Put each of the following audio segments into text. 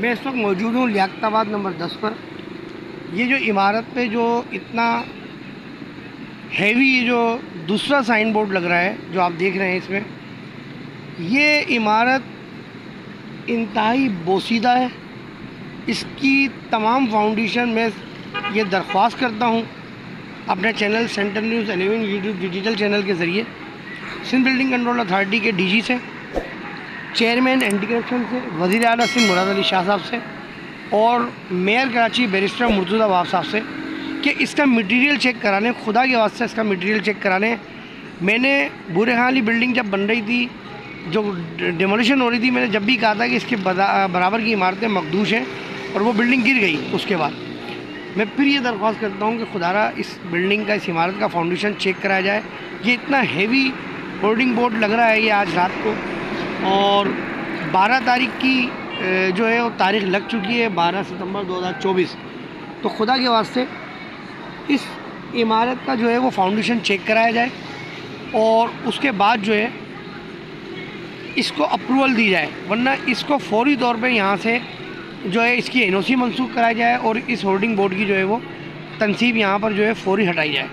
मैं इस वक्त मौजूद हूँ लियाकताबाद नंबर 10 पर। ये जो इमारत पे जो इतना हैवी ये जो दूसरा साइन बोर्ड लग रहा है जो आप देख रहे हैं, इसमें ये इमारत इंतहाई बोसीदा है। इसकी तमाम फाउंडेशन में ये दरख्वास्त करता हूँ अपने channel central news 11 YouTube digital channel के ज़रिए सिंध बिल्डिंग कंट्रोल अथॉरिटी के डीजी से, चेयरमैन एंटी करप्शन से, वज़ीर आला सिंध मुराद अली शाह साहब से और मेयर कराची बैरिस्टर मुर्तज़ा वाब साहब से कि इसका मटेरियल चेक कराने, खुदा के वास्ते इसका मटेरियल चेक कराने। मैंने बूरे खान वाली बिल्डिंग जब बन रही थी, जो डिमोलिशन हो रही थी, मैंने जब भी कहा था कि इसके बराबर की इमारतें मखदूश हैं और वो बिल्डिंग गिर गई। उसके बाद मैं फिर ये दरख्वास्त करता हूँ कि खुदारा इस बिल्डिंग का, इस इमारत का फाउंडेशन चेक कराया जाए। ये इतना हैवी होर्डिंग बोर्ड लग रहा है ये आज रात को, और 12 तारीख की जो है वो तारीख़ लग चुकी है, 12 सितंबर 2024। तो खुदा के वास्ते इस इमारत का जो है वो फाउंडेशन चेक कराया जाए और उसके बाद जो है इसको अप्रूवल दी जाए, वरना इसको फौरी तौर पे यहाँ से जो है इसकी एनओसी मंसूख कराई जाए और इस होर्डिंग बोर्ड की जो है वो तनसीब यहाँ पर जो है फौरी हटाई जाए।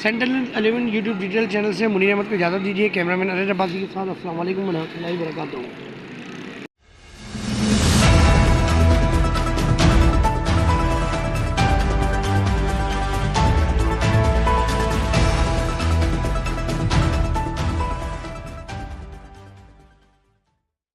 सेंट्रल 11 यूट्यूब डिजिटल चैनल से मुनीर अहमद को इजाज़त दीजिए। कैमरामैन अरज अब्बासी के साथ अस्सलाम वालेकुम व रहमतुल्लाहि व बरकातहू।